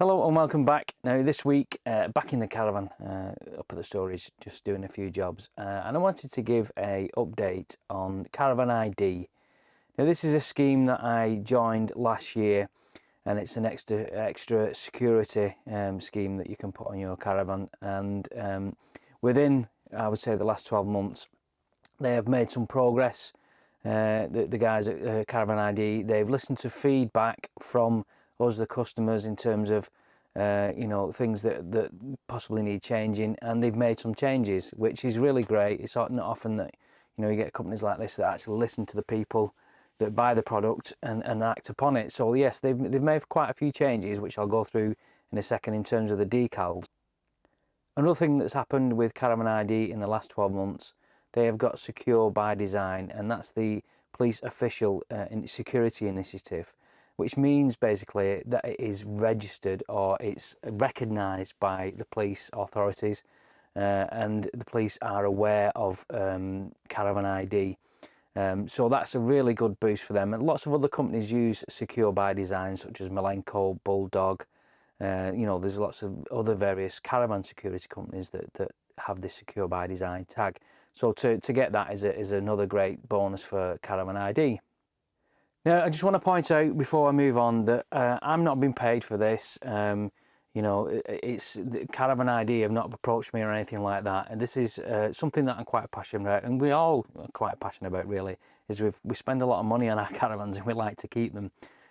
Hello and welcome back. Now this week, back in the caravan, up at the storage, just doing a few jobs, and I wanted to give a update on CaravanID. Now this is a scheme that I joined last year, and it's an extra security scheme that you can put on your caravan. And within, I would say, the last 12 months, they have made some progress. The guys at CaravanID, they've listened to feedback from us, the customers, in terms of things that possibly need changing, and they've made some changes, which is really great. It's not often that you get companies like this that actually listen to the people that buy the product and act upon it. So yes, they've made quite a few changes, which I'll go through in a second, in terms of the decals. Another thing that's happened with CaravanID in the last 12 months, they have got Secure by Design, and that's the police official security initiative, which means basically that it is registered, or it's recognised by the police authorities, and the police are aware of CaravanID. So that's a really good boost for them. And lots of other companies use Secure by Design, such as Malenko, Bulldog. There's lots of other various caravan security companies that have this Secure by Design tag. So to get that is another great bonus for CaravanID. Now, I just want to point out before I move on that I'm not being paid for this. It's CaravanID have not approached me or anything like that, and this is something that I'm quite passionate about, and we all are quite passionate about. Really, is we spend a lot of money on our caravans and we like to keep them.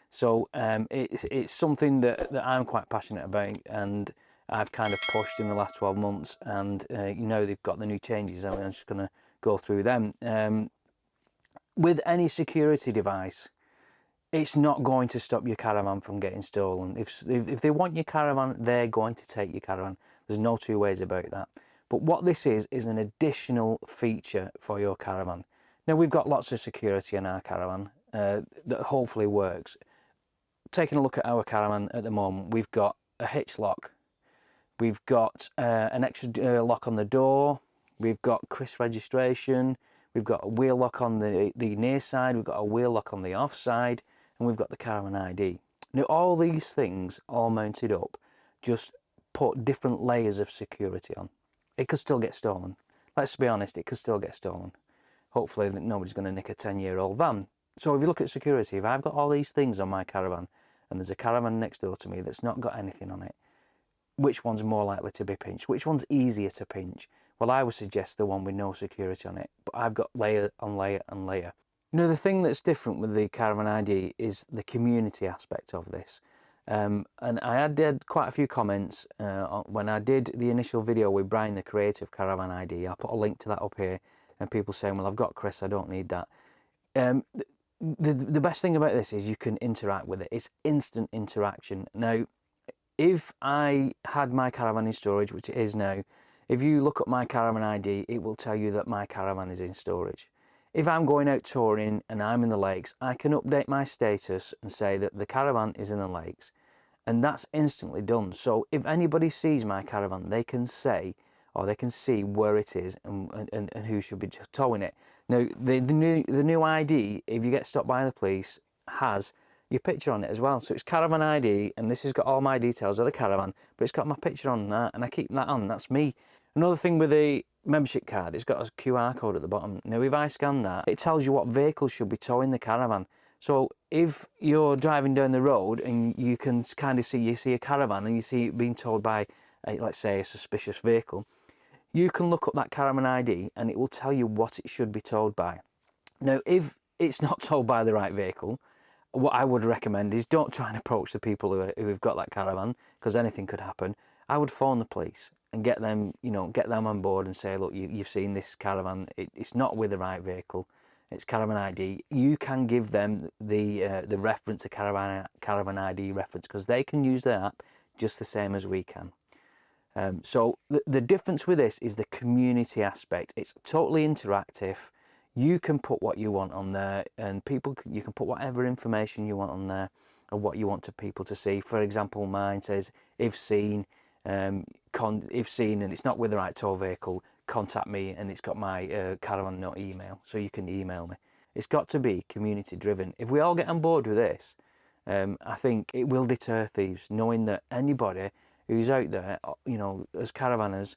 So it's something that I'm quite passionate about, and I've kind of pushed in the last 12 months, and they've got the new changes, and I'm just going to go through them. With any security device, it's not going to stop your caravan from getting stolen. If they want your caravan, they're going to take your caravan. There's no two ways about that. But what this is an additional feature for your caravan. Now, we've got lots of security in our caravan that hopefully works. Taking a look at our caravan at the moment, we've got a hitch lock. We've got an extra lock on the door. We've got CRIS registration. We've got a wheel lock on the near side. We've got a wheel lock on the off side. And we've got the CaravanID. Now, all these things all mounted up just put different layers of security on. It could still get stolen. Let's be honest, it could still get stolen. Hopefully nobody's going to nick a 10-year-old van. So if you look at security, if I've got all these things on my caravan and there's a caravan next door to me that's not got anything on it, which one's more likely to be pinched? Which one's easier to pinch? Well, I would suggest the one with no security on it, but I've got layer on layer and layer. The thing that's different with the CaravanID is the community aspect of this. And I had quite a few comments when I did the initial video with Brian, the creator of CaravanID. I'll put a link to that up here, and people saying, well, I've got CRIS, I don't need that. The best thing about this is you can interact with it. It's instant interaction. Now, if I had my caravan in storage, which it is now, if you look up my CaravanID, it will tell you that my caravan is in storage. If I'm going out touring and I'm in the lakes, I can update my status and say that the caravan is in the lakes, and that's instantly done. So if anybody sees my caravan, they can say, or they can see where it is and who should be towing it. Now, the new ID, if you get stopped by the police, has your picture on it as well. So it's CaravanID, and this has got all my details of the caravan, but it's got my picture on that, and I keep that on. That's me. Another thing with the membership card, it's got a QR code at the bottom. Now, if I scan that, it tells you what vehicles should be towing the caravan. So if you're driving down the road and you can kind of see a caravan and you see it being towed by, let's say, a suspicious vehicle, you can look up that CaravanID and it will tell you what it should be towed by. Now, if it's not towed by the right vehicle, what I would recommend is don't try and approach the people who have got that caravan, because anything could happen. I would phone the police and get them on board and say, look, you've seen this caravan, it's not with the right vehicle, it's CaravanID. You can give them the reference, the CaravanID reference, because they can use their app just the same as we can. So the difference with this is the community aspect. It's totally interactive. You can put what you want on there, and you can put whatever information you want on there and what you want people to see. For example, mine says, if seen, if seen and it's not with the right tow vehicle, contact me, and it's got my Caravan Nut email, so you can email me. It's got to be community driven. If we all get on board with this, I think it will deter thieves, knowing that anybody who's out there, you know, as caravanners,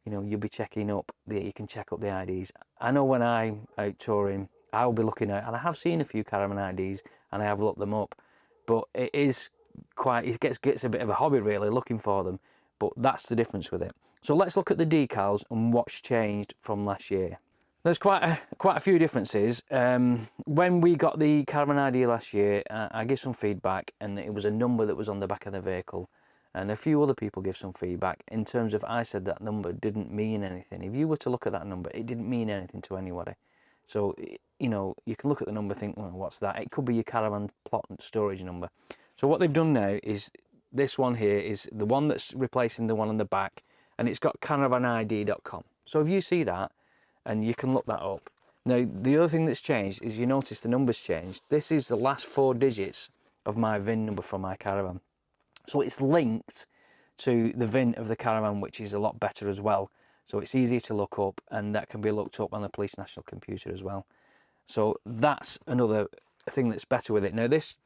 you know, you'll be checking up, you can check up the IDs. I know when I'm out touring, I'll be looking at, and I have seen a few caravan IDs and I have looked them up, but it is quite, it gets a bit of a hobby really looking for them, but that's the difference with it. So let's look at the decals and what's changed from last year. There's quite a few differences. When we got the Caravan ID last year, I gave some feedback, and it was a number that was on the back of the vehicle, and a few other people gave some feedback in terms of, I said that number didn't mean anything. If you were to look at that number, it didn't mean anything to anybody. So, you know, you can look at the number and think, well, what's that? It could be your caravan plot storage number. So what they've done now is this one here is the one that's replacing the one on the back, and it's got CaravanID.com. So if you see that, and you can look that up. Now, the other thing that's changed is you notice the number's changed. This is the last 4 digits of my VIN number for my caravan. So it's linked to the VIN of the caravan, which is a lot better as well. So it's easier to look up, and that can be looked up on the police national computer as well. So that's another thing that's better with it. Now, this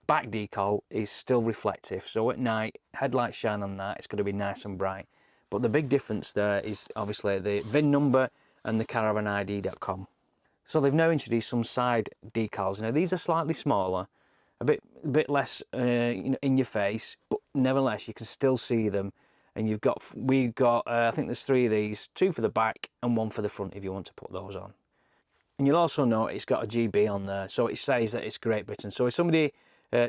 back decal is still reflective. So at night, headlights shine on that. It's going to be nice and bright. But the big difference there is obviously the VIN number and the CaravanID.com. So they've now introduced some side decals. Now these are slightly smaller, a bit less you know, in your face, but nevertheless you can still see them. And we've got I think there's 3 of these, 2 for the back and 1 for the front if you want to put those on. And you'll also note it's got a GB on there, so it says that it's Great Britain. So if somebody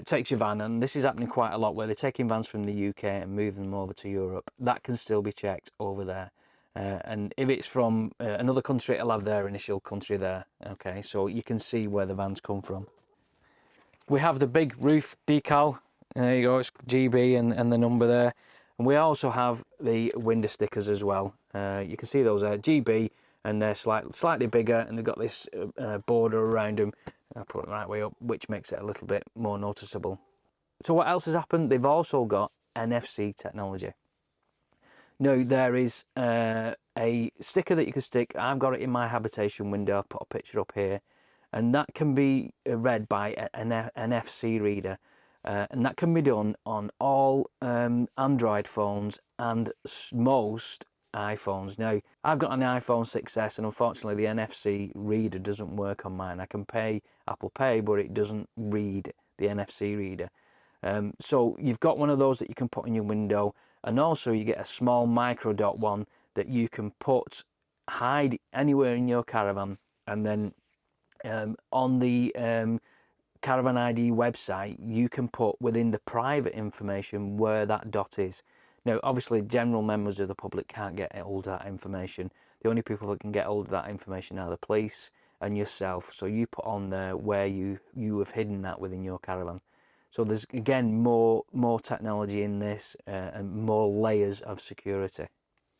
takes your van, and this is happening quite a lot where they're taking vans from the UK and moving them over to Europe, that can still be checked over there. And if it's from another country, it'll have their initial country there. Okay, so you can see where the vans come from. We have the big roof decal. There you go, it's GB and the number there. And we also have the window stickers as well. You can see those there, GB, and they're slightly bigger, and they've got this border around them. I'll put it the right way up, which makes it a little bit more noticeable. So what else has happened? They've also got NFC technology. Now, there is a sticker that you can stick. I've got it in my habitation window. I'll put a picture up here. And that can be read by an NFC reader. And that can be done on all Android phones and most iPhones. Now, I've got an iPhone 6S, and unfortunately the NFC reader doesn't work on mine. I can pay Apple Pay, but it doesn't read the NFC reader. So you've got one of those that you can put in your window, and also you get a small micro dot one that you can hide anywhere in your caravan, and then on the Caravan ID website you can put within the private information where that dot is. Now obviously general members of the public can't get hold of that information. The only people that can get hold of that information are the police and yourself, so you put on there where you have hidden that within your caravan. So there's again more technology in this and more layers of security.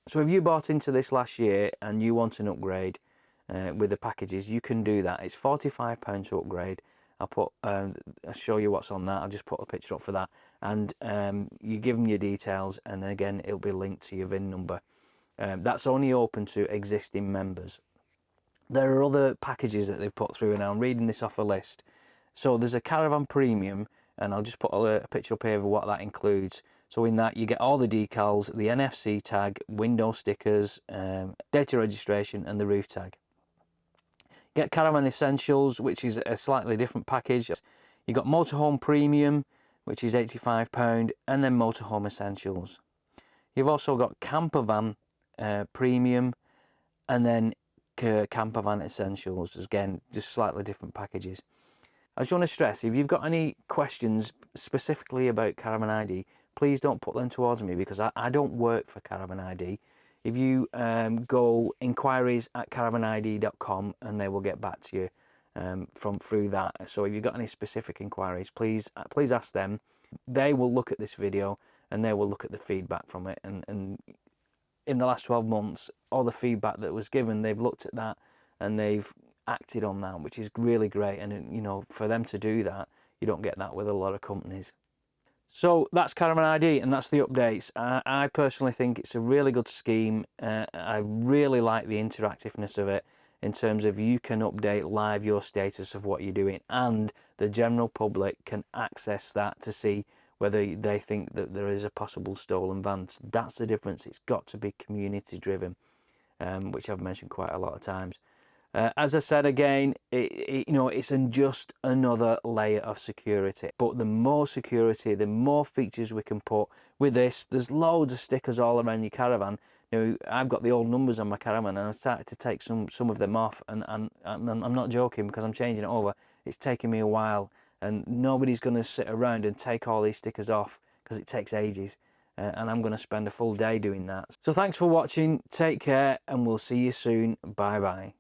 So if you bought into this last year and you want an upgrade with the packages, you can do that. It's £45 to upgrade. I'll show you what's on that. I'll just put a picture up for that, and you give them your details, and again it'll be linked to your VIN number. That's only open to existing members. There are other packages that they've put through, and I'm reading this off a list. So there's a Caravan Premium, and I'll just put a picture up here of what that includes. So in that you get all the decals, the NFC tag, window stickers, data registration, and the roof tag. You get Caravan Essentials, which is a slightly different package. You got Motorhome Premium, which is £85, and then Motorhome Essentials. You've also got Campervan Premium, and then Campervan Essentials. Again, just slightly different packages. I just want to stress, if you've got any questions specifically about Caravan ID, please don't put them towards me, because I don't work for Caravan ID. If you go enquiries at caravanid.com, and they will get back to you through that. So if you've got any specific inquiries, please ask them. They will look at this video and they will look at the feedback from it. And in the last 12 months, all the feedback that was given, they've looked at that and they've acted on that, which is really great. And you know, for them to do that, you don't get that with a lot of companies. So that's Caravan ID, and that's the updates. I personally think it's a really good scheme. I really like the interactiveness of it. in terms of you can update live your status of what you're doing, and the general public can access that to see whether they think that there is a possible stolen van. That's the difference. It's got to be community driven, which I've mentioned quite a lot of times. As I said again, it's just another layer of security. But the more security, the more features we can put with this. There's loads of stickers all around your caravan. I've got the old numbers on my caravan, and I started to take some of them off, and I'm not joking, because I'm changing it over. It's taking me a while, and nobody's going to sit around and take all these stickers off, because it takes ages. And I'm going to spend a full day doing that. So thanks for watching, take care, and we'll see you soon. Bye bye.